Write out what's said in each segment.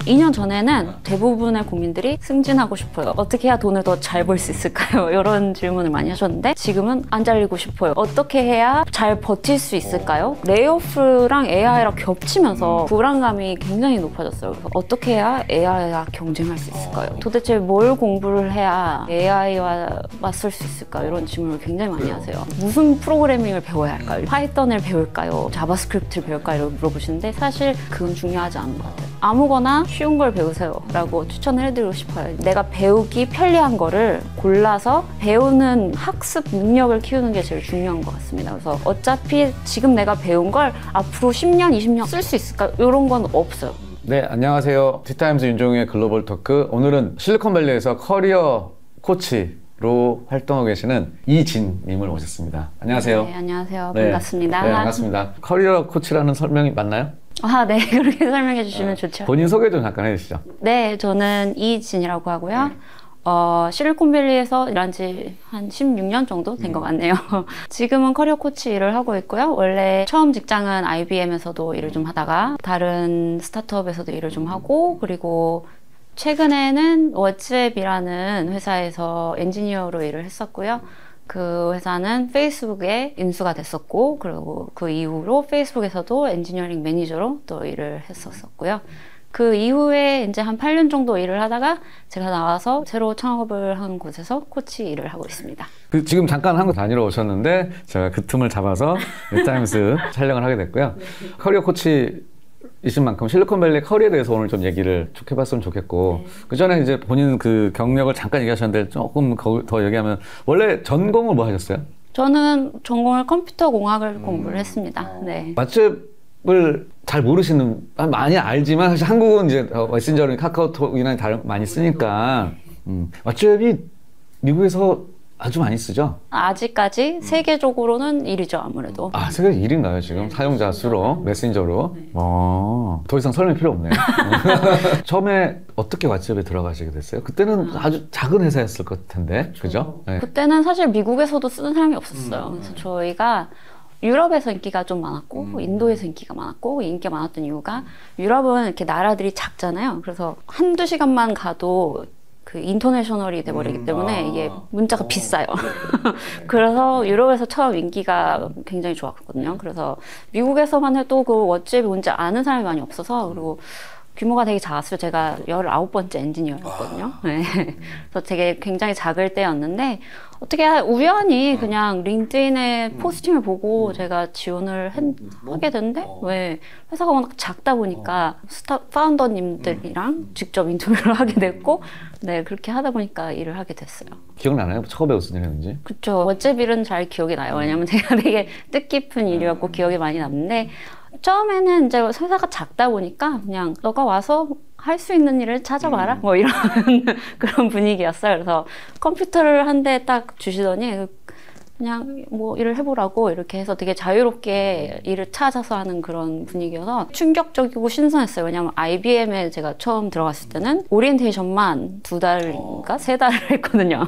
2년 전에는 대부분의 국민들이 승진하고 싶어요. 어떻게 해야 돈을 더 잘 벌 수 있을까요? 이런 질문을 많이 하셨는데 지금은 안 잘리고 싶어요. 어떻게 해야 잘 버틸 수 있을까요? 레이오프랑 AI랑 겹치면서 불안감이 굉장히 높아졌어요. 그래서 어떻게 해야 AI와 경쟁할 수 있을까요? 도대체 뭘 공부를 해야 AI와 맞설 수 있을까요? 이런 질문을 굉장히 많이 하세요. 무슨 프로그래밍을 배워야 할까요? 파이썬을 배울까요? 자바스크립트를 배울까요? 물어보시는데 사실 그건 중요하지 않은 것 같아요. 아무거나 쉬운 걸 배우세요 라고 추천을 해드리고 싶어요. 내가 배우기 편리한 거를 골라서 배우는 학습 능력을 키우는 게 제일 중요한 것 같습니다. 그래서 어차피 지금 내가 배운 걸 앞으로 10년, 20년 쓸 수 있을까? 이런 건 없어요. 네, 안녕하세요. 티타임즈 윤종의 글로벌 토크. 오늘은 실리콘밸리에서 커리어 코치로 활동하고 계시는 이진님을 모셨습니다. 안녕하세요. 네, 안녕하세요. 네. 반갑습니다. 네, 반갑습니다. 커리어 코치라는 설명이 맞나요? 네. 그렇게 설명해 주시면 좋죠. 본인 소개 좀 잠깐 해주시죠. 네, 저는 이진이라고 하고요. 실리콘밸리에서 일한 지 한 16년 정도 된 것 같네요. 지금은 커리어 코치 일을 하고 있고요. 원래 처음 직장은 IBM에서도 일을 좀 하다가 다른 스타트업에서도 일을 좀 하고, 그리고 최근에는 워츠앱이라는 회사에서 엔지니어로 일을 했었고요. 그 회사는 페이스북에 인수가 됐었고, 그리고 그 이후로 페이스북에서도 엔지니어링 매니저로 또 일을 했었고요. 그 이후에 이제 한 8년 정도 일을 하다가 제가 나와서 새로 창업을 한 곳에서 코치 일을 하고 있습니다. 지금 잠깐 한국 다니러 오셨는데 제가 그 틈을 잡아서 타임스 촬영을 하게 됐고요. 커리어 코치이신 만큼 실리콘밸리 커리어에 대해서 오늘 좀 얘기를 쭉 해봤으면 좋겠고, 그 전에 이제 본인 그 경력을 잠깐 얘기하셨는데 조금 더 얘기하면, 원래 전공을 뭐 하셨어요? 저는 전공을 컴퓨터 공학을 공부를 했습니다. 네. 왓츠앱을 잘 모르시는, 많이 알지만 사실 한국은 이제 메신저나 카카오톡이나 많이 쓰니까 왓츠앱이 미국에서 아주 많이 쓰죠? 아직까지 세계적으로는 1위죠, 아무래도. 세계 1위인가요, 지금? 사용자 수로, 메신저로? 네. 더 이상 설명이 필요 없네요. 처음에 어떻게 왓츠앱에 들어가시게 됐어요? 그때는 아주 작은 회사였을 것 텐데, 그죠? 네. 그때는 사실 미국에서도 쓰는 사람이 없었어요. 그래서 저희가 유럽에서 인기가 좀 많았고, 인도에서 인기가 많았고, 인기가 많았던 이유가, 유럽은 이렇게 나라들이 작잖아요. 그래서 한두 시간만 가도 그 인터내셔널이 돼버리기 때문에 이게 문자가 비싸요. 그래서 유럽에서 처음 인기가 굉장히 좋았거든요. 그래서 미국에서만 해도 그 왓츠앱이 뭔지 아는 사람이 많이 없어서, 그리고 규모가 되게 작았어요. 제가 19번째 엔지니어였거든요. 네. 그래서 되게 굉장히 작을 때였는데, 어떻게 우연히 그냥 링크드인에 포스팅을 보고 제가 지원을 하게 됐는데, 왜 회사가 워낙 작다 보니까 파운더님들이랑 직접 인터뷰를 하게 됐고, 네, 그렇게 하다 보니까 일을 하게 됐어요. 기억나나요? 처음에 무슨 일 했는지? 그쵸. 왓츠앱 일은 잘 기억이 나요. 왜냐면 제가 되게 뜻깊은 일이었고 기억이 많이 남는데, 처음에는 이제 회사가 작다 보니까 그냥 너가 와서 할 수 있는 일을 찾아봐라 뭐 이런 그런 분위기였어요. 그래서 컴퓨터를 한 대 딱 주시더니 그냥 뭐 일을 해보라고 이렇게 해서 되게 자유롭게 일을 찾아서 하는 그런 분위기여서 충격적이고 신선했어요. 왜냐면 IBM에 제가 처음 들어갔을 때는 오리엔테이션만 2달인가 3달을 했거든요.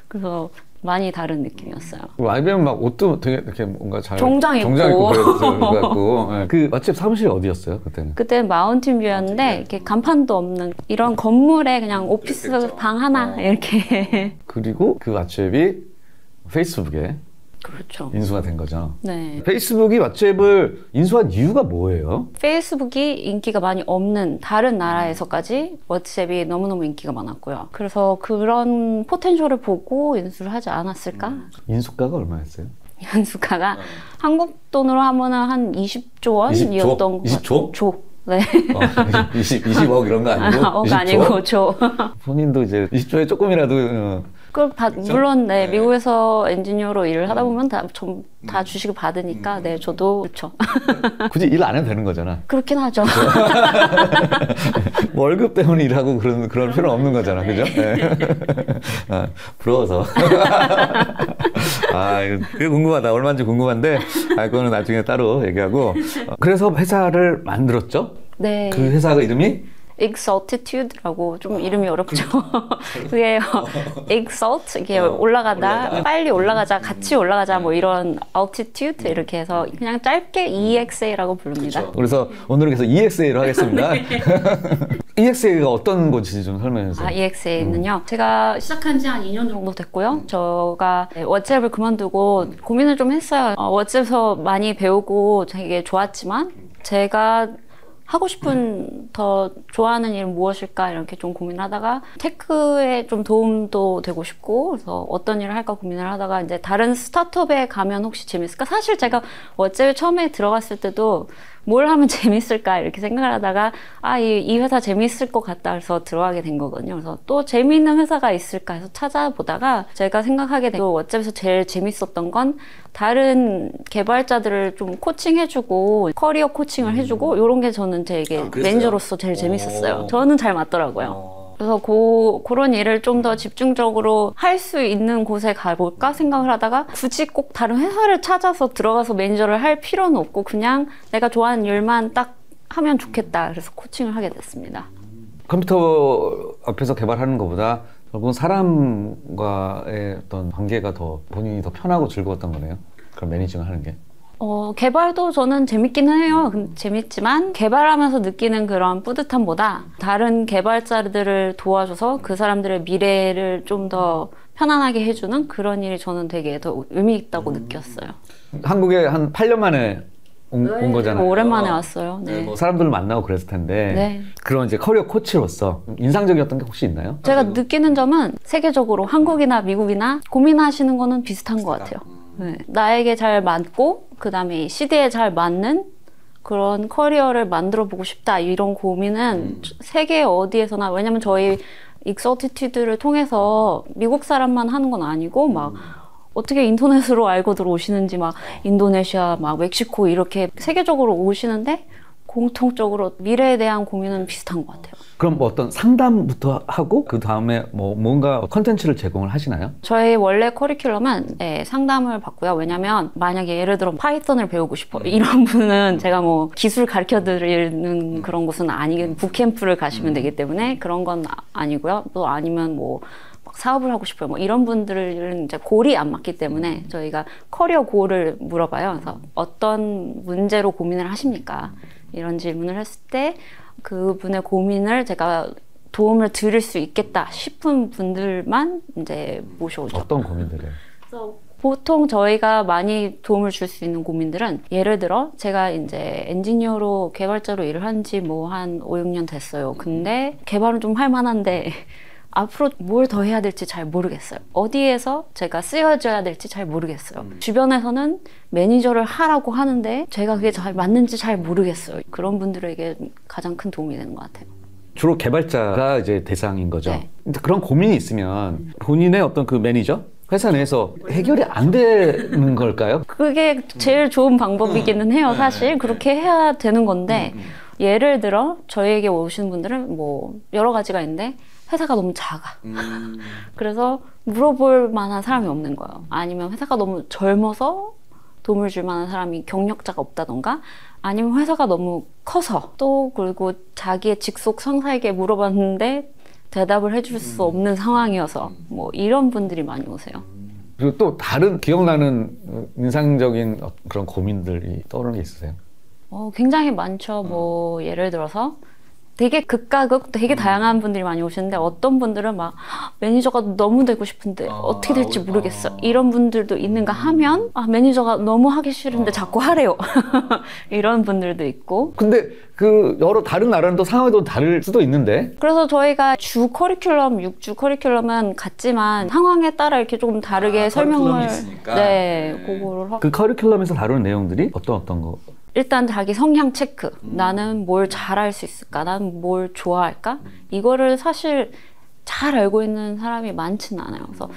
그래서 많이 다른 느낌이었어요. IBM 막 옷도 되게 이렇게 뭔가 잘 정장 입고 그래갖고 그 왓츠앱 사무실이 어디였어요 그때는? 그때는 마운틴뷰였는데 이렇게 간판도 없는 이런 건물에 그냥 오피스 방 하나 이렇게. 그리고 그 왓츠앱이 페이스북에 그렇죠. 인수가 된 거죠. 네. 페이스북이 왓츠앱을 인수한 이유가 뭐예요? 페이스북이 인기가 많이 없는 다른 나라에서까지 왓츠앱이 너무너무 인기가 많았고요. 그래서 그런 포텐셜을 보고 인수를 하지 않았을까? 인수가가 얼마였어요? 인수가가 한국 돈으로 하면은 한 20조 원이었던 20조? 조. 네. 20억 이런 거 아니고? 억 20조? 아니고 조. 본인도 이제 20조에 조금이라도 물론 네, 미국에서 엔지니어로 일을 하다 보면 다 주식을 받으니까 네, 저도 그렇죠. 굳이 일 안 해도 되는 거잖아. 그렇긴 하죠. 뭐 월급 때문에 일하고 그런 필요는 없는 거잖아, 그죠? 네. 부러워서. 그게 궁금하다. 얼마인지 궁금한데, 그거는 나중에 따로 얘기하고. 그래서 회사를 만들었죠? 네. 그 회사가 이름이? exaltitude라고 좀 이름이 어렵죠. 그게 exalt 이게 올라가다, 빨리 올라가자, 같이 올라가자 뭐 이런 altitude 이렇게 해서 그냥 짧게 EXA라고 부릅니다. 그렇죠. 그래서 오늘은 그래서 EXA로 하겠습니다. EXA가 어떤 건지 좀 설명해 주세요. EXA는요. 제가 시작한 지 한 2년 정도 됐고요. 제가 왓츠앱을 그만두고 고민을 좀 했어요. 왓츠앱에서 많이 배우고 되게 좋았지만 제가 하고 싶은 더 좋아하는 일은 무엇일까 이렇게 좀 고민을 하다가 테크에 좀 도움도 되고 싶고 그래서 어떤 일을 할까 고민을 하다가 이제 다른 스타트업에 가면 혹시 재밌을까? 사실 제가 왓츠앱에 처음에 들어갔을 때도 뭘 하면 재밌을까 이렇게 생각을 하다가 이 회사 재밌을 것 같다 해서 들어가게 된 거거든요. 그래서 또 재미있는 회사가 있을까 해서 찾아보다가 제가 생각하게 된 왓츠앱에서 제일 재밌었던 건 다른 개발자들을 좀 코칭해주고 커리어 코칭을 해주고 이런 게 저는 되게 매니저로서 제일 재밌었어요. 저는 잘 맞더라고요. 그래서 그런 일을 좀 더 집중적으로 할 수 있는 곳에 가볼까 생각을 하다가 굳이 꼭 다른 회사를 찾아서 들어가서 매니저를 할 필요는 없고 그냥 내가 좋아하는 일만 딱 하면 좋겠다. 그래서 코칭을 하게 됐습니다. 컴퓨터 앞에서 개발하는 것보다 결국은 사람과의 어떤 관계가 더 본인이 더 편하고 즐거웠던 거네요. 그런 매니징을 하는 게. 개발도 저는 재밌기는 해요. 재밌지만 개발하면서 느끼는 그런 뿌듯함보다 다른 개발자들을 도와줘서 그 사람들의 미래를 좀 더 편안하게 해주는 그런 일이 저는 되게 더 의미 있다고 느꼈어요. 한국에 한 8년 만에 온 거잖아요. 오랜만에 왔어요. 네. 뭐 사람들을 만나고 그랬을 텐데 네. 그런 이제 커리어 코치로서 인상적이었던 게 혹시 있나요? 제가 느끼는 점은 세계적으로 한국이나 미국이나 고민하시는 거는 비슷한 것 같아요. 네. 나에게 잘 맞고 그 다음에 시대에 잘 맞는 그런 커리어를 만들어 보고 싶다 이런 고민은 세계 어디에서나 왜냐면 저희 익서티튜드를 통해서 미국 사람만 하는 건 아니고 막 어떻게 인터넷으로 알고 들어오시는지 막 인도네시아 막 멕시코 이렇게 세계적으로 오시는데 공통적으로 미래에 대한 고민은 비슷한 것 같아요. 그럼 뭐 어떤 상담부터 하고 그 다음에 뭐 뭔가 컨텐츠를 제공을 하시나요? 저희 원래 커리큘럼은 상담을 받고요. 왜냐면 만약에 예를 들어 파이썬을 배우고 싶어 이런 분은 제가 뭐 기술 가르쳐 드리는 그런 곳은 아니긴 북캠프를 가시면 되기 때문에 그런 건 아니고요. 또 아니면 뭐 사업을 하고 싶어요. 뭐 이런 분들은 이제 골이 안 맞기 때문에 저희가 커리어 골을 물어봐요. 그래서 어떤 문제로 고민을 하십니까? 이런 질문을 했을 때 그분의 고민을 제가 도움을 드릴 수 있겠다 싶은 분들만 이제 모셔오죠. 어떤 고민들을? 그래서 보통 저희가 많이 도움을 줄 수 있는 고민들은 예를 들어 제가 이제 엔지니어로 개발자로 일을 한 지 뭐 한 5, 6년 됐어요. 근데 개발은 좀 할 만한데 앞으로 뭘 더 해야 될지 잘 모르겠어요. 어디에서 제가 쓰여져야 될지 잘 모르겠어요. 주변에서는 매니저를 하라고 하는데 제가 그게 잘 맞는지 잘 모르겠어요. 그런 분들에게 가장 큰 도움이 되는 것 같아요. 주로 개발자가 이제 대상인 거죠. 네. 근데 그런 고민이 있으면 본인의 어떤 그 매니저? 회사 내에서 해결이 안 되는 걸까요? 그게 제일 좋은 방법이기는 해요. 사실 그렇게 해야 되는 건데 예를 들어 저희에게 오시는 분들은 뭐 여러 가지가 있는데 회사가 너무 작아. 그래서 물어볼 만한 사람이 없는 거예요. 아니면 회사가 너무 젊어서 도움을 줄 만한 사람이 경력자가 없다던가 아니면 회사가 너무 커서 또 그리고 자기의 직속 상사에게 물어봤는데 대답을 해줄 수 없는 상황이어서 뭐 이런 분들이 많이 오세요. 그리고 또 다른 기억나는 인상적인 그런 고민들이 떠오르는 게 있으세요? 굉장히 많죠. 뭐 예를 들어서 되게 극과 극 되게 다양한 분들이 많이 오시는데 어떤 분들은 막 매니저가 너무 되고 싶은데 어떻게 될지 모르겠어 이런 분들도 있는가 하면 매니저가 너무 하기 싫은데 자꾸 하래요. 이런 분들도 있고. 근데 그 여러 다른 나라는 또 상황이 또 다를 수도 있는데 그래서 저희가 주 커리큘럼 6주 커리큘럼은 같지만 상황에 따라 이렇게 조금 다르게 설명을 그거를 하고 그 커리큘럼에서 다루는 내용들이 어떤 거? 일단 자기 성향 체크. 나는 뭘 잘할 수 있을까? 나는 뭘 좋아할까? 이거를 사실 잘 알고 있는 사람이 많지는 않아요. 그래서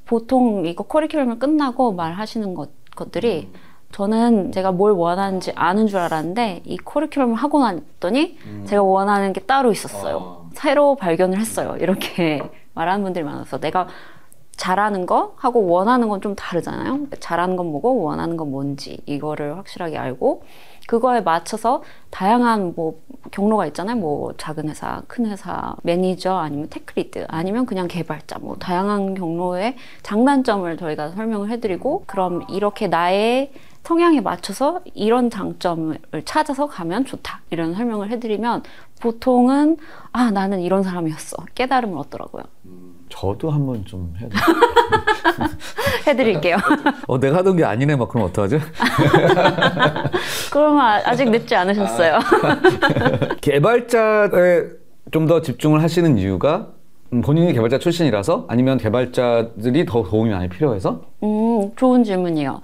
보통 이거 커리큘럼을 끝나고 말하시는 것들이 저는 제가 뭘 원하는지 아는 줄 알았는데 이 커리큘럼을 하고 났더니 제가 원하는 게 따로 있었어요. 새로 발견을 했어요. 이렇게 말하는 분들이 많아서 내가 잘하는 거 하고 원하는 건 좀 다르잖아요. 잘하는 건 뭐고 원하는 건 뭔지 이거를 확실하게 알고 그거에 맞춰서 다양한 뭐 경로가 있잖아요. 뭐 작은 회사, 큰 회사, 매니저 아니면 테크리드 아니면 그냥 개발자 뭐 다양한 경로의 장단점을 저희가 설명을 해드리고 그럼 이렇게 나의 성향에 맞춰서 이런 장점을 찾아서 가면 좋다 이런 설명을 해드리면 보통은 아 나는 이런 사람이었어 깨달음을 얻더라고요. 저도 한번 좀 해야 돼. 해드릴게요. 내가 하던 게 아니네 막 그럼 어떡하죠? 그러면 아직 늦지 않으셨어요. 개발자에 좀 더 집중을 하시는 이유가 본인이 개발자 출신이라서 아니면 개발자들이 더 도움이 많이 필요해서? 좋은 질문이에요.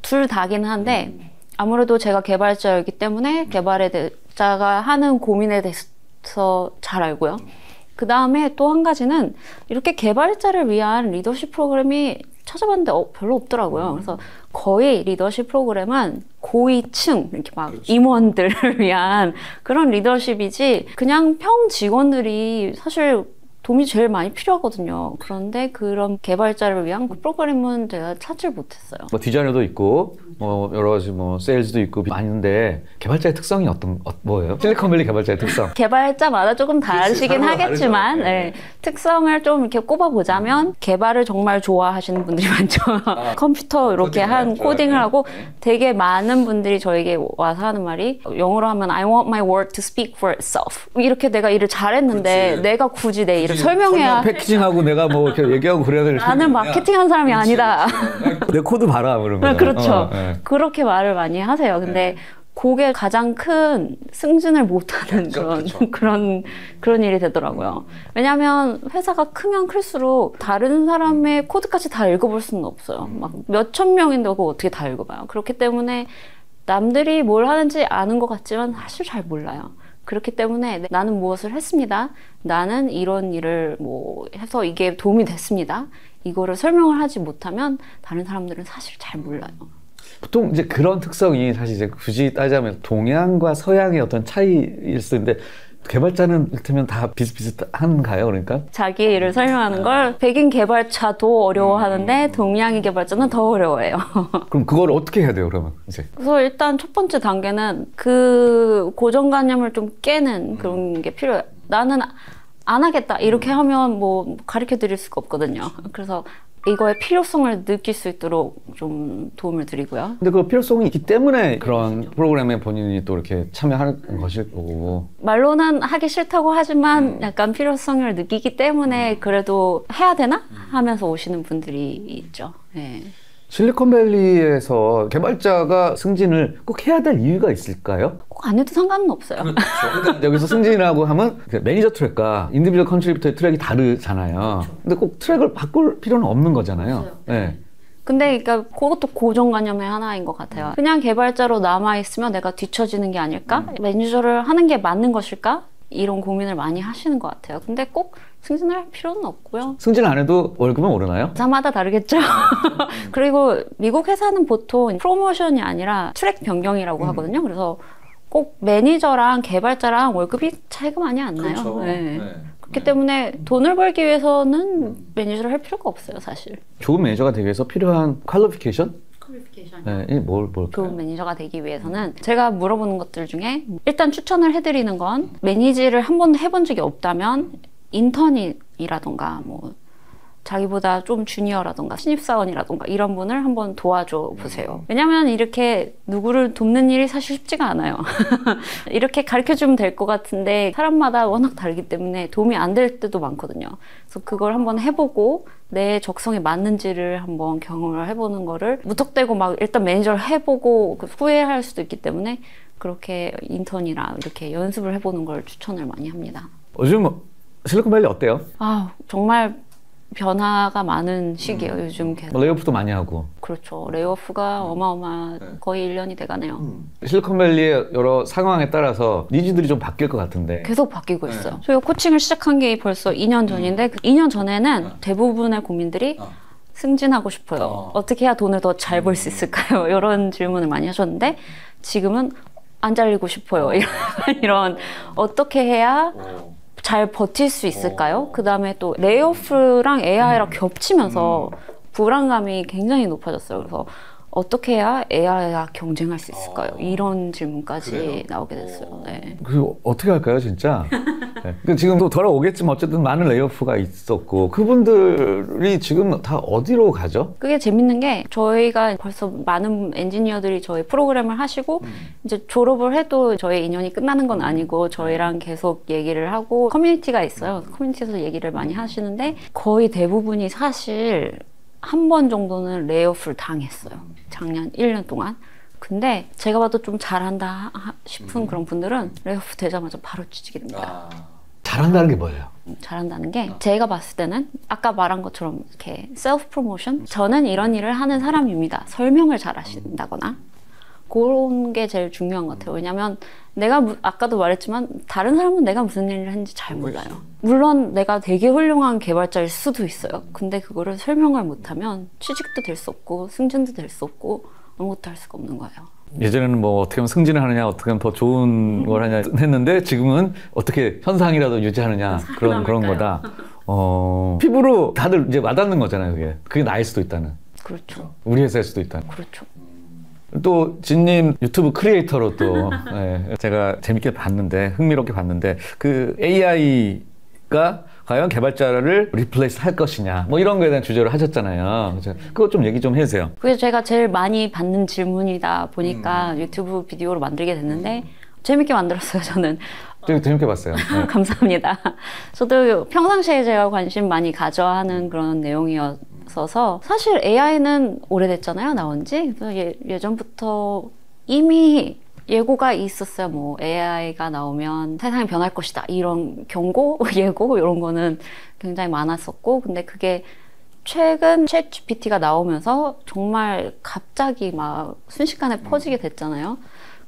둘 다긴 한데 아무래도 제가 개발자이기 때문에 개발자가 하는 고민에 대해서 잘 알고요. 그 다음에 또 한 가지는 이렇게 개발자를 위한 리더십 프로그램이 찾아봤는데 별로 없더라고요. 그래서 거의 리더십 프로그램은 고위층 이렇게 막 그렇지. 임원들을 위한 그런 리더십이지 그냥 평 직원들이 사실 도움이 제일 많이 필요하거든요. 그런데 그런 개발자를 위한 그 프로그램은 제가 찾질 못했어요. 뭐 디자이너도 있고 여러 가지 세일즈도 있고 많은데 개발자의 특성이 뭐예요? 실리콘밸리 개발자의 특성. 개발자마다 조금 다르시긴 하겠지만 네. 특성을 좀 이렇게 꼽아보자면 개발을 정말 좋아하시는 분들이 많죠. 컴퓨터 이렇게 한 코딩을 하고 되게 많은 분들이 저에게 와서 하는 말이 영어로 하면 I want my work to speak for itself. 이렇게 내가 일을 잘했는데 그치. 내가 굳이 내 일을 설명해야 패키징하고 내가 뭐 이렇게 얘기하고 그래야 될 나는 마케팅한 사람이 그치. 아니다. 내 코드 봐라 그런 거. 그렇죠. 네. 그렇게 말을 많이 하세요. 근데 그게 가장 큰 승진을 못하는 그런 일이 되더라고요. 왜냐하면 회사가 크면 클수록 다른 사람의 코드까지 다 읽어볼 수는 없어요. 막 몇천 명인데 그거 어떻게 다 읽어봐요. 그렇기 때문에 남들이 뭘 하는지 아는 것 같지만 사실 잘 몰라요. 그렇기 때문에 나는 무엇을 했습니다. 나는 이런 일을 해서 이게 도움이 됐습니다. 이거를 설명을 하지 못하면 다른 사람들은 사실 잘 몰라요. 보통 이제 그런 특성이 사실 이제 굳이 따지자면 동양과 서양의 어떤 차이일 수 있는데 개발자는 이를테면 다 비슷비슷한가요? 그러니까? 자기 일을 설명하는 걸 백인 개발자도 어려워하는데 동양인 개발자는 더 어려워해요. 그럼 그걸 어떻게 해야 돼요, 그러면? 이제? 그래서 일단 첫 번째 단계는 그 고정관념을 좀 깨는 그런 게 필요해요. 나는 안 하겠다 이렇게 하면 가르쳐 드릴 수가 없거든요. 그래서 이거의 필요성을 느낄 수 있도록 좀 도움을 드리고요. 근데 그 필요성이 있기 때문에 그런 프로그램에 본인이 또 이렇게 참여하는 것일 거고. 말로는 하기 싫다고 하지만 약간 필요성을 느끼기 때문에 그래도 해야 되나? 하면서 오시는 분들이 있죠. 네. 실리콘밸리에서 개발자가 승진을 꼭 해야 될 이유가 있을까요? 꼭 안 해도 상관은 없어요. 그렇죠. 여기서 승진이라고 하면 매니저 트랙과 인디비주얼 컨트리뷰터의 트랙이 다르잖아요. 그렇죠. 근데 꼭 트랙을 바꿀 필요는 없는 거잖아요. 네. 근데 그러니까 그것도 고정관념의 하나인 것 같아요. 그냥 개발자로 남아있으면 내가 뒤처지는 게 아닐까? 매니저를 하는 게 맞는 것일까? 이런 고민을 많이 하시는 것 같아요. 근데 꼭 승진을 할 필요는 없고요. 승진 안 해도 월급은 오르나요? 회사마다 다르겠죠. 그리고 미국 회사는 보통 프로모션이 아니라 트랙 변경이라고 하거든요. 그래서 꼭 매니저랑 개발자랑 월급이 차이가 많이 안 나요. 그렇죠. 네. 그렇기 때문에 돈을 벌기 위해서는 매니저를 할 필요가 없어요, 사실. 좋은 매니저가 되기 위해서 필요한 퀄리피케이션? 네, 뭘까요? 좋은 매니저가 되기 위해서는 제가 물어보는 것들 중에 일단 추천을 해드리는 건 매니지를 한 번도 해본 적이 없다면 인턴이라던가 자기보다 좀 주니어라던가 신입사원이라던가 이런 분을 한번 도와줘 보세요. 왜냐면 이렇게 누구를 돕는 일이 사실 쉽지가 않아요. 이렇게 가르쳐주면 될 것 같은데 사람마다 워낙 다르기 때문에 도움이 안 될 때도 많거든요. 그래서 그걸 한번 해보고 내 적성에 맞는지를 한번 경험을 해보는 거를 무턱대고 일단 매니저를 해보고 후회할 수도 있기 때문에 그렇게 인턴이랑 이렇게 연습을 해보는 걸 추천을 많이 합니다. 요즘 실리콘밸리 어때요? 정말 변화가 많은 시기예요. 요즘 계속. 레이오프도 많이 하고. 그렇죠. 레이오프가 거의 1년이 돼가네요. 실리콘밸리의 여러 상황에 따라서 니즈들이 좀 바뀔 것 같은데. 계속 바뀌고 있어요. 저희가 코칭을 시작한 게 벌써 2년 전인데 2년 전에는 대부분의 고민들이 승진하고 싶어요. 어떻게 해야 돈을 더 잘 벌 수 있을까요? 이런 질문을 많이 하셨는데 지금은 안 잘리고 싶어요. 이런 어떻게 해야 잘 버틸 수 있을까요? 그 다음에 또 레이오프랑 AI랑 겹치면서 불안감이 굉장히 높아졌어요. 그래서 어떻게 해야 AI와 경쟁할 수 있을까요? 이런 질문까지 나오게 됐어요. 네. 그 어떻게 할까요, 진짜? 네. 지금 또 돌아오겠지만 어쨌든 많은 레이오프가 있었고 그분들이 지금 다 어디로 가죠? 그게 재밌는 게 저희가 벌써 많은 엔지니어들이 저희 프로그램을 하시고 이제 졸업을 해도 저희 인연이 끝나는 건 아니고 저희랑 계속 얘기를 하고 커뮤니티가 있어요. 커뮤니티에서 얘기를 많이 하시는데 거의 대부분이 사실 한 번 정도는 레이오프를 당했어요. 작년 1년 동안. 근데 제가 봐도 좀 잘한다 싶은 그런 분들은 레이오프 되자마자 바로 취직이 됩니다. 잘한다는 게 뭐예요? 잘한다는 게 제가 봤을 때는 아까 말한 것처럼 이렇게 셀프 프로모션, 저는 이런 일을 하는 사람입니다, 설명을 잘 하신다거나 그런 게 제일 중요한 것 같아요. 왜냐면 내가 아까도 말했지만 다른 사람은 내가 무슨 일을 했는지 잘 몰라요. 물론 내가 되게 훌륭한 개발자일 수도 있어요. 근데 그거를 설명을 못하면 취직도 될 수 없고 승진도 될 수 없고 아무것도 할 수가 없는 거예요. 예전에는 뭐 어떻게 하면 승진을 하느냐, 어떻게 하면 더 좋은 걸 하냐 했는데 지금은 어떻게 현상이라도 유지하느냐 그런 거다. 피부로 다들 이제 와닿는 거잖아요. 그게 나일 수도 있다는. 그렇죠. 우리 회사일 수도 있다는. 그렇죠. 또 진님 유튜브 크리에이터로 또 네, 제가 재밌게 봤는데 흥미롭게 봤는데 그 AI가 과연 개발자를 리플레이스 할 것이냐 뭐 이런 거에 대한 주제를 하셨잖아요. 그거 좀 얘기 좀 해주세요. 그게 제가 제일 많이 받는 질문이다 보니까 유튜브 비디오로 만들게 됐는데 재밌게 만들었어요. 저는 되게 재밌게 봤어요. 네. 감사합니다. 저도 평상시에 제가 관심 많이 가져 하는 그런 내용이었어서 사실 AI는 오래됐잖아요. 나온 지. 그래서 예전부터 이미 예고가 있었어요. 뭐 AI가 나오면 세상이 변할 것이다 이런 경고, 예고 이런 거는 굉장히 많았었고, 근데 그게 최근 챗GPT가 나오면서 정말 갑자기 막 순식간에 퍼지게 됐잖아요.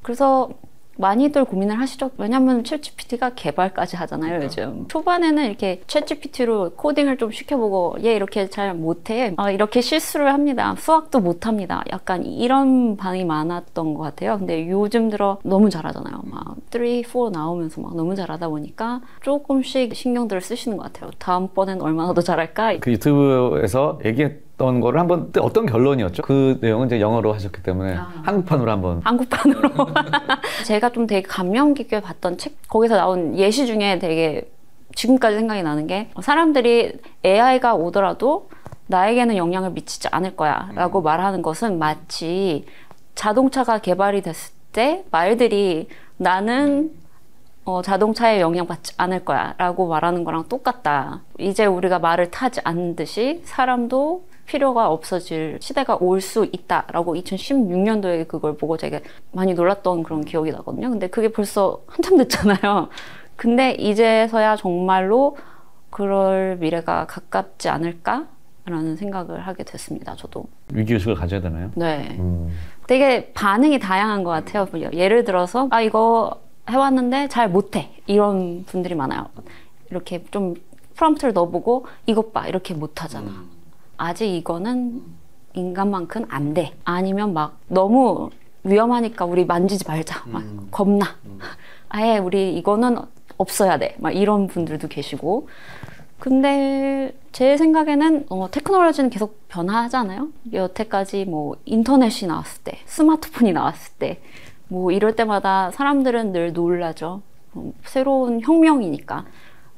그래서 많이들 고민을 하시죠. 왜냐면 챗GPT가 개발까지 하잖아요, 요즘. 초반에는 이렇게 챗GPT로 코딩을 좀 시켜보고 얘 이렇게 잘 못해. 이렇게 실수를 합니다. 수학도 못합니다. 약간 이런 반응이 많았던 것 같아요. 근데 요즘 들어 너무 잘하잖아요. 막 3, 4 나오면서 막 너무 잘하다 보니까 조금씩 신경들을 쓰시는 것 같아요. 다음번엔 얼마나 더 잘할까? 그 유튜브에서 얘기했던 거를 한번 그때 어떤 결론이었죠? 그 내용은 이제 영어로 하셨기 때문에 한국판으로 한번. 한국판으로. 제가 좀 되게 감명 깊게 봤던 책, 거기서 나온 예시 중에 되게 지금까지 생각이 나는 게, 사람들이 AI가 오더라도 나에게는 영향을 미치지 않을 거야 라고 말하는 것은 마치 자동차가 개발이 됐을 때 말들이 나는 자동차에 영향받지 않을 거야 라고 말하는 거랑 똑같다. 이제 우리가 말을 타지 않는 듯이 사람도 필요가 없어질 시대가 올 수 있다라고 2016년도에 그걸 보고 되게 많이 놀랐던 그런 기억이 나거든요. 근데 그게 벌써 한참 됐잖아요. 근데 이제서야 정말로 그럴 미래가 가깝지 않을까라는 생각을 하게 됐습니다. 저도. 위기의식을 가져야 되나요? 네. 되게 반응이 다양한 것 같아요. 예를 들어서 이거 해왔는데 잘 못해 이런 분들이 많아요. 이렇게 좀 프롬프트를 넣어보고 이것 봐 이렇게 못하잖아. 아직 이거는 인간만큼 안 돼. 아니면 막 너무 위험하니까 우리 만지지 말자. 막 겁나. 아예 우리 이거는 없어야 돼. 막 이런 분들도 계시고. 근데 제 생각에는 테크놀로지는 계속 변화하잖아요. 여태까지 뭐 인터넷이 나왔을 때, 스마트폰이 나왔을 때, 뭐 이럴 때마다 사람들은 늘 놀라죠. 새로운 혁명이니까.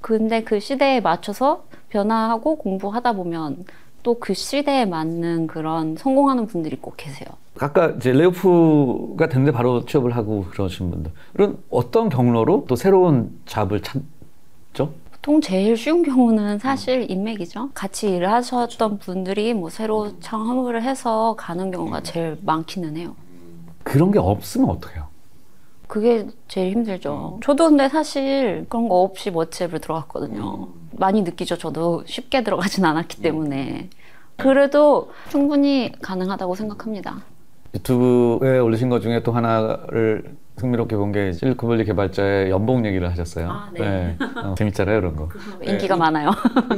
근데 그 시대에 맞춰서 변화하고 공부하다 보면 또 그 시대에 맞는 그런 성공하는 분들이 꼭 계세요. 아까 이제 레이오프가 됐는데 바로 취업을 하고 그러신 분들은 어떤 경로로 또 새로운 잡을 찾죠? 보통 제일 쉬운 경우는 사실 인맥이죠. 같이 일을 하셨던 분들이 뭐 새로 창업을 해서 가는 경우가 제일 많기는 해요. 그런 게 없으면 어떡해요? 그게 제일 힘들죠. 저도 근데 사실 그런 거 없이 워치앱을 들어갔거든요. 많이 느끼죠. 저도 쉽게 들어가진 않았기 때문에. 그래도 충분히 가능하다고 생각합니다. 유튜브에 올리신 것 중에 또 하나를 흥미롭게 본 게 실리콘밸리 개발자의 연봉 얘기를 하셨어요. 네. 재밌잖아요, 그런 거. 인기가 많아요.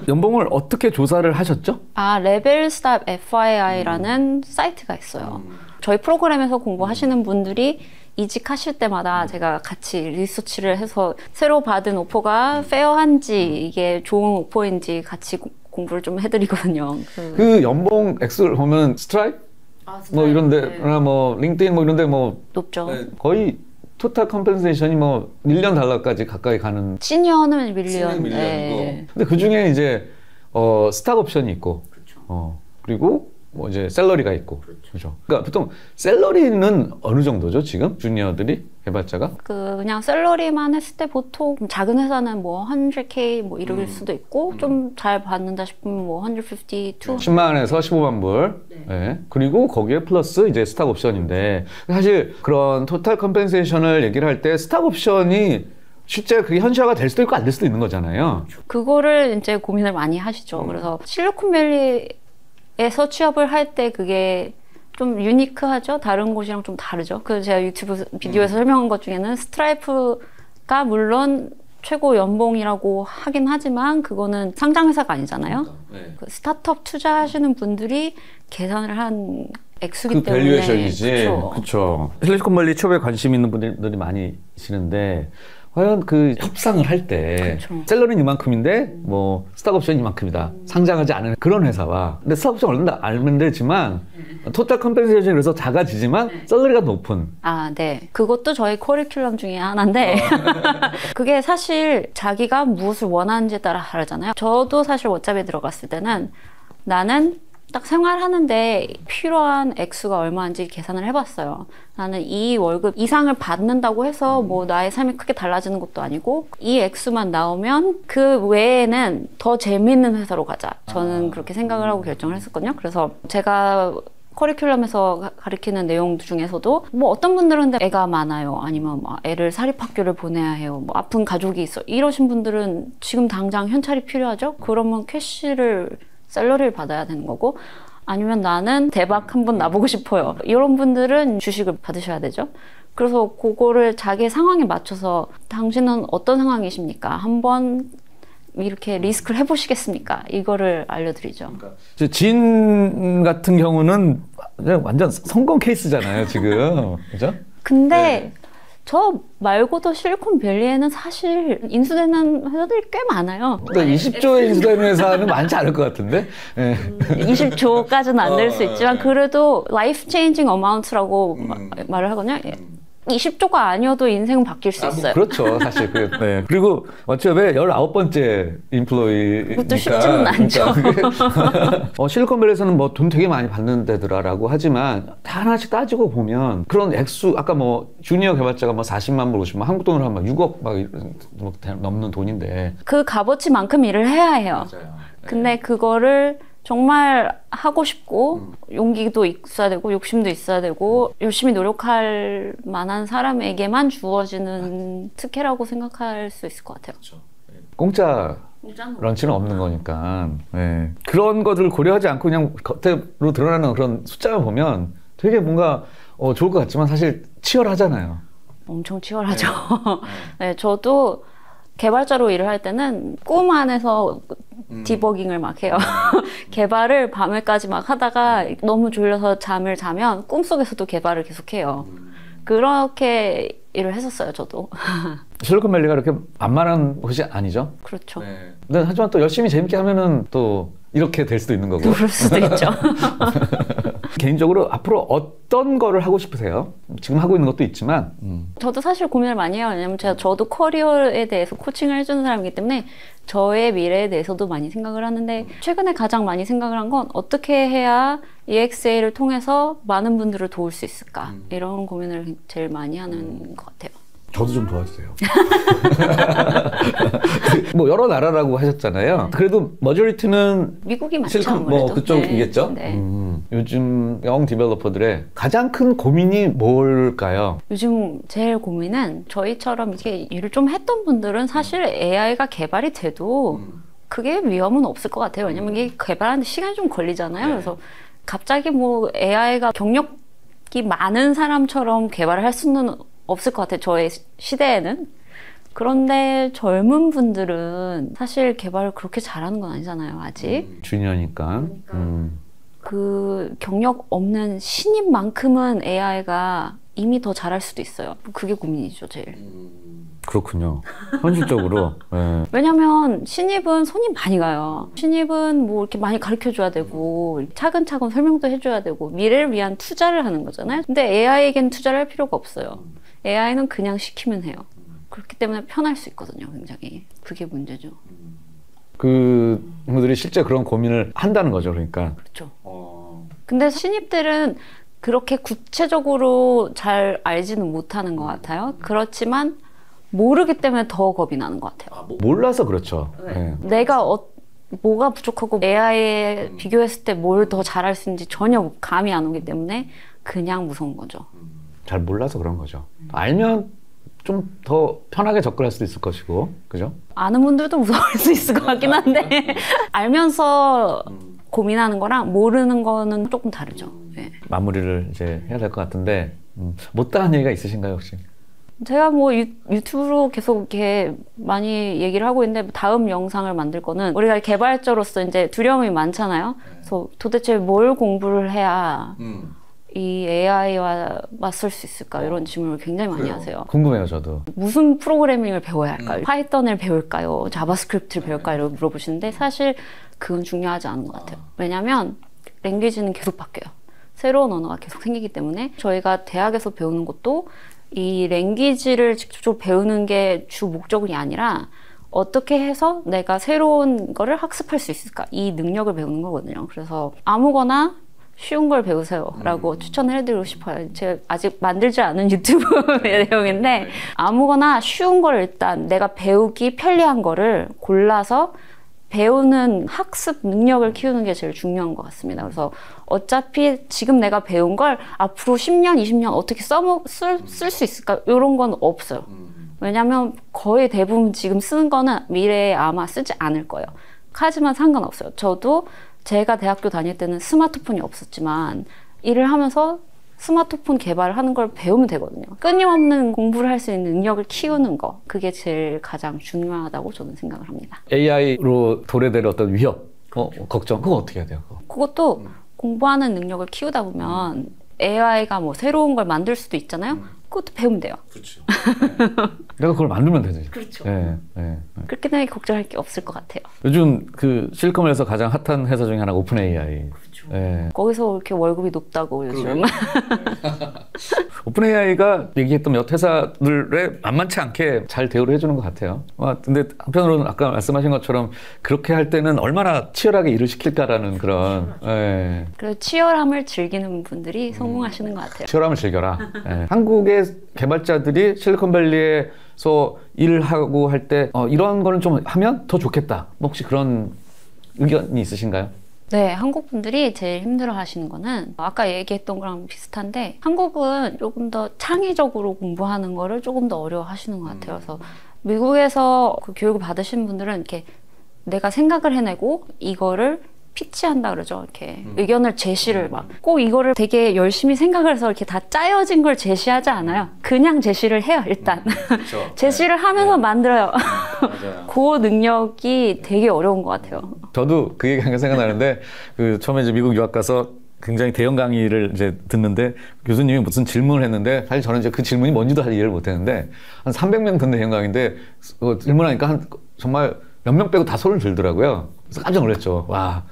연봉을 어떻게 조사를 하셨죠? 레벨스탑 FYI라는 사이트가 있어요. 저희 프로그램에서 공부하시는 분들이 이직하실 때마다 제가 같이 리서치를 해서 새로 받은 오퍼가 페어한지 이게 좋은 오퍼인지 같이 공부를 좀 해드리거든요. 그 연봉 액수를 보면 스트라이프? 뭐 이런데, 뭐 링크드인 뭐 이런데 뭐 높죠. 거의 토탈 컴펜세이션이 뭐 밀리언 달러까지 가까이 가는 시니어는 밀리언. 밀리언이고. 네. 근데 그 중에 이제 스탁 옵션이 있고, 그리고 뭐 이제 샐러리가 있고, 그렇죠. 그러니까 보통 샐러리는 어느 정도죠 지금 주니어들이 개발자가? 그냥 샐러리만 했을 때 보통 작은 회사는 뭐 100K 뭐 이럴 수도 있고 좀 잘 받는다 싶으면 뭐 150, 200. 10만 원에서 15만 불. 네. 네. 그리고 거기에 플러스 이제 스탁 옵션인데 사실 그런 토탈 컴펜세이션을 얘기를 할 때 스탁 옵션이 실제 그게 현실화가 될 수도 있고 안 될 수도 있는 거잖아요. 그거를 이제 고민을 많이 하시죠. 그래서 실리콘밸리에서 취업을 할 때 그게 좀 유니크하죠. 다른 곳이랑 좀 다르죠. 그 제가 유튜브 비디오에서 설명한 것 중에는 스트라이프가 물론 최고 연봉이라고 하긴 하지만 그거는 상장회사가 아니잖아요. 네. 그 스타트업 투자하시는 분들이 계산을 한 액수기 그 때문에 밸류에이션이지. 그렇죠. 실리콘밸리 취업에 관심 있는 분들이 많이 계시는데 과연 그 협상을 할 때 샐러리는 이만큼인데 뭐 스탁옵션이 이만큼이다. 상장하지 않은 그런 회사와 근데 스탁옵션 얼른다 알면 되지만 토탈 컴펜세이션이 그래서 작아지지만 샐러리가 높은. 아, 네. 그것도 저희 커리큘럼 중에 하나인데 그게 사실 자기가 무엇을 원하는지에 따라 다르잖아요. 저도 사실 워잡에 들어갔을 때는 나는 딱 생활하는데 필요한 액수가 얼마인지 계산을 해봤어요. 나는 이 월급 이상을 받는다고 해서 뭐 나의 삶이 크게 달라지는 것도 아니고 이 액수만 나오면 그 외에는 더 재미있는 회사로 가자. 저는 그렇게 생각을 하고 결정을 했었거든요. 그래서 제가 커리큘럼에서 가르치는 내용 중에서도 뭐 어떤 분들은 근데 애가 많아요. 아니면 뭐 애를 사립학교를 보내야 해요. 뭐 아픈 가족이 있어. 이러신 분들은 지금 당장 현찰이 필요하죠. 그러면 샐러리를 받아야 되는 거고 아니면 나는 대박 한번 나보고 싶어요. 이런 분들은 주식을 받으셔야 되죠. 그래서 그거를 자기의 상황에 맞춰서 당신은 어떤 상황이십니까? 한번 이렇게 리스크를 해보시겠습니까? 이거를 알려드리죠. 진 같은 경우는 완전 성공 케이스잖아요, 지금. 그죠? 근데 네. 저 말고도 실리콘밸리에는 사실 인수되는 회사들이 꽤 많아요. 그러니까 20조에 인수되는 회사는 많지 않을 것 같은데? 네. 20조까지는 안 될 수 있지만 그래도 라이프 체인징 어마운트라고 말을 하거든요. 20조가 아니어도 인생은 바뀔 수 있어요. 그렇죠, 사실. 네. 그리고 어차피 19번째 인플로이니까. 그것도 쉽지는 않죠. 실리콘밸리에서는 뭐 돈 되게 많이 받는 데더라라고 하지만 다 하나씩 따지고 보면 그런 액수, 아까 뭐 주니어 개발자가 뭐 40만 불, 50만, 한국 돈으로 하면 6억 막 넘는 돈인데. 그 값어치만큼 일을 해야 해요. 맞아요. 근데 그거를 정말 하고 싶고 용기도 있어야 되고 욕심도 있어야 되고 열심히 노력할 만한 사람에게만 주어지는 특혜라고 생각할 수 있을 것 같아요. 그렇죠. 공짜 런치는 없는 거니까. 네. 그런 것들을 고려하지 않고 그냥 겉으로 드러나는 그런 숫자를 보면 되게 뭔가 좋을 것 같지만 사실 치열하잖아요. 엄청 치열하죠. 네, 저도 개발자로 일을 할 때는 꿈 안에서 디버깅을 막 해요. 개발을 밤에까지 막 하다가 너무 졸려서 잠을 자면 꿈속에서도 개발을 계속해요. 그렇게 일을 했었어요, 저도. 실리콘밸리가 그렇게 만만한 곳이 아니죠? 그렇죠. 네. 근데 하지만 또 열심히 재밌게 하면은 또 이렇게 될 수도 있는 거고. 그럴 수도 있죠. 개인적으로 앞으로 어떤 거를 하고 싶으세요? 지금 하고 있는 것도 있지만. 저도 사실 고민을 많이 해요. 왜냐면 저도 커리어에 대해서 코칭을 해주는 사람이기 때문에 저의 미래에 대해서도 많이 생각을 하는데 최근에 가장 많이 생각을 한 건 어떻게 해야 EXA를 통해서 많은 분들을 도울 수 있을까? 이런 고민을 제일 많이 하는 것 같아요. 저도 좀 도와주세요. 뭐 여러 나라라고 하셨잖아요. 그래도 머저리티는 미국이 맞죠. 실리콘 뭐 그쪽이겠죠. 네. 요즘 영 디벨로퍼들의 가장 큰 고민이 뭘까요? 요즘 제일 고민은 저희처럼 이렇게 일을 좀 했던 분들은 사실 AI가 개발이 돼도 그게 위험은 없을 것 같아요. 왜냐면 이게 개발하는데 시간이 좀 걸리잖아요. 네. 그래서 갑자기 뭐 AI가 경력이 많은 사람처럼 개발을 할 수는 없을 것 같아요. 저의 시대에는. 그런데 젊은 분들은 사실 개발을 그렇게 잘하는 건 아니잖아요. 아직. 주니어니까. 그 경력 없는 신입만큼은 AI가 이미 더 잘할 수도 있어요. 그게 고민이죠, 제일. 그렇군요. 현실적으로. 네. 왜냐면 신입은 손이 많이 가요. 신입은 뭐 이렇게 많이 가르쳐줘야 되고 차근차근 설명도 해줘야 되고 미래를 위한 투자를 하는 거잖아요. 근데 AI에겐 투자를 할 필요가 없어요. AI는 그냥 시키면 해요. 그렇기 때문에 편할 수 있거든요, 굉장히. 그게 문제죠. 그 분들이 실제 그런 고민을 한다는 거죠, 그러니까. 그렇죠. 근데 신입들은 그렇게 구체적으로 잘 알지는 못하는 것 같아요. 그렇지만 모르기 때문에 더 겁이 나는 것 같아요. 몰라서 그렇죠. 네. 내가 뭐가 부족하고 AI에 비교했을 때 뭘 더 잘할 수 있는지 전혀 감이 안 오기 때문에 그냥 무서운 거죠. 잘 몰라서 그런 거죠. 알면 좀 더 편하게 접근할 수도 있을 것이고, 그죠? 아는 분들도 무서워할 수 있을 것 같긴 한데 알면서 고민하는 거랑 모르는 거는 조금 다르죠. 네. 마무리를 이제 해야 될 것 같은데 못다한 얘기가 있으신가요, 혹시? 제가 뭐 유튜브로 계속 이렇게 많이 얘기를 하고 있는데 다음 영상을 만들 거는 우리가 개발자로서 이제 두려움이 많잖아요. 그래서 도대체 뭘 공부를 해야 이 AI와 맞설 수 있을까 이런 질문을 굉장히 많이 하세요. 궁금해요, 저도. 무슨 프로그래밍을 배워야 할까요? 파이썬을 배울까요? 자바스크립트를 배울까요? 이렇게 물어보시는데 사실 그건 중요하지 않은 것 같아요. 왜냐하면 랭귀지는 계속 바뀌어요. 새로운 언어가 계속 생기기 때문에 저희가 대학에서 배우는 것도 이 랭귀지를 직접적으로 배우는 게 주 목적이 아니라 어떻게 해서 내가 새로운 거를 학습할 수 있을까? 이 능력을 배우는 거거든요. 그래서 아무거나 쉬운 걸 배우세요 라고 추천을 해드리고 싶어요. 제가 아직 만들지 않은 유튜브의 내용인데 아무거나 쉬운 걸 일단 내가 배우기 편리한 거를 골라서 배우는 학습 능력을 키우는 게 제일 중요한 것 같습니다. 그래서 어차피 지금 내가 배운 걸 앞으로 10년, 20년 어떻게 쓸 수 있을까? 이런 건 없어요. 왜냐면 거의 대부분 지금 쓰는 거는 미래에 아마 쓰지 않을 거예요. 하지만 상관없어요. 저도 제가 대학교 다닐 때는 스마트폰이 없었지만 일을 하면서 스마트폰 개발을 하는 걸 배우면 되거든요. 끊임없는 공부를 할 수 있는 능력을 키우는 거, 그게 제일 가장 중요하다고 저는 생각을 합니다. AI로 도래될 어떤 위협, 걱정, 그거 어떻게 해야 돼요? 그것도 공부하는 능력을 키우다 보면 AI가 뭐 새로운 걸 만들 수도 있잖아요. 그것도 배우면 돼요. 그렇죠. 내가 그걸 만들면 되지. 그렇죠. 네. 그렇게 되면 걱정할 게 없을 것 같아요. 요즘 그 실리콘밸리에서 가장 핫한 회사 중에 하나가 오픈 AI. 그렇죠. 네. 거기서 이렇게 월급이 높다고 요즘. 오픈 AI가 얘기했던 몇 회사들에 만만치 않게 잘 대우를 해주는 것 같아요. 근데 한편으로는 아까 말씀하신 것처럼 그렇게 할 때는 얼마나 치열하게 일을 시킬까라는 그런. 네. 그래서 치열함을 즐기는 분들이 성공하시는 것 같아요. 치열함을 즐겨라. 네. 한국의 개발자들이 실리콘밸리에서 일을 하고 할 때 이런 거는 좀 하면 더 좋겠다. 혹시 그런 의견이 있으신가요? 네, 한국 분들이 제일 힘들어 하시는 거는 아까 얘기했던 거랑 비슷한데 한국은 조금 더 창의적으로 공부하는 거를 조금 더 어려워 하시는 것 같아요. 그래서 미국에서 그 교육을 받으신 분들은 이렇게 내가 생각을 해내고 이거를 피치한다 그러죠. 이렇게 의견을 제시를 막 꼭 이거를 되게 열심히 생각을 해서 이렇게 다 짜여진 걸 제시하지 않아요. 그냥 제시를 해요, 일단. 그렇죠. 제시를 하면서 만들어요. 맞아요. 그 능력이 되게 어려운 것 같아요. 저도 그 얘기 잠깐 생각나는데 그 처음에 이제 미국 유학 가서 굉장히 대형 강의를 이제 듣는데 교수님이 무슨 질문을 했는데 사실 저는 이제 그 질문이 뭔지도 사실 이해를 못 했는데 한 300명 듣는 대형 강의인데 질문하니까 정말 몇 명 빼고 다 손을 들더라고요. 그래서 깜짝 놀랐죠. 와.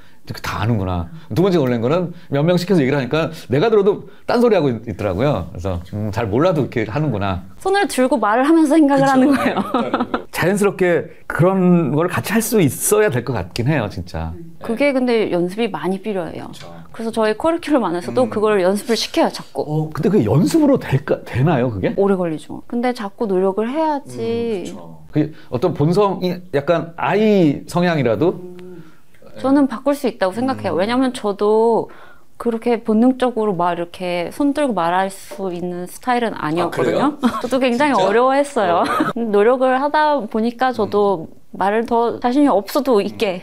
다 아는구나. 두 번째 놀란 거는 몇 명 시켜서 얘기를 하니까 내가 들어도 딴소리 하고 있더라고요. 그래서 잘 몰라도 이렇게 하는구나. 손을 들고 말을 하면서 생각을 하는 거예요. 자연스럽게 그런 걸 같이 할 수 있어야 될 것 같긴 해요, 진짜. 그게 근데 연습이 많이 필요해요. 그래서 저희 커리큘럼 안에서도 그걸 연습을 시켜요, 자꾸. 근데 그게 연습으로 되나요, 그게? 오래 걸리죠. 근데 자꾸 노력을 해야지. 그게 어떤 본성이 약간 아이 성향이라도 저는 바꿀 수 있다고 생각해요. 왜냐면 저도 그렇게 본능적으로 막 이렇게 손 들고 말할 수 있는 스타일은 아니었거든요. 저도 굉장히 어려워했어요. 노력을 하다 보니까 저도 말을 더 자신이 없어도 있게.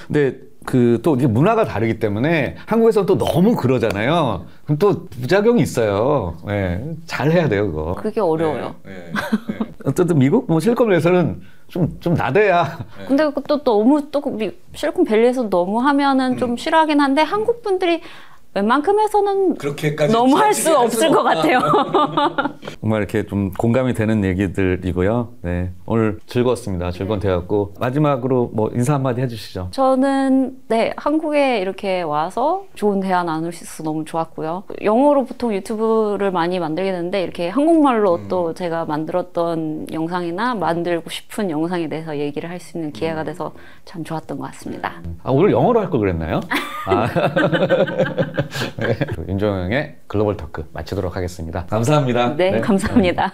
근데 그 또 이게 문화가 다르기 때문에 한국에서는 또 너무 그러잖아요. 그럼 또 부작용이 있어요. 네, 잘 해야 돼요, 그거. 그게 어려워요. 어쨌든 미국 뭐 실리콘밸리에서는 좀 나대야. 근데 그것도 너무 또 실리콘밸리에서 너무 하면은 좀 싫어하긴 한데 한국 분들이 웬만큼에서는 그렇게까지 너무 할 수 없을 것 같아요. 정말 이렇게 좀 공감이 되는 얘기들이고요. 네, 오늘 즐거웠습니다. 즐거운 대화였고 마지막으로 뭐 인사 한마디 해주시죠. 저는 한국에 이렇게 와서 좋은 대화 나눌 수 있어서 너무 좋았고요. 영어로 보통 유튜브를 많이 만들게 되는데 이렇게 한국말로 또 제가 만들었던 영상이나 만들고 싶은 영상에 대해서 얘기를 할 수 있는 기회가 돼서 참 좋았던 것 같습니다. 오늘 영어로 할 걸 그랬나요? 네, 윤종영의 글로벌 토크 마치도록 하겠습니다. 감사합니다. 네, 감사합니다.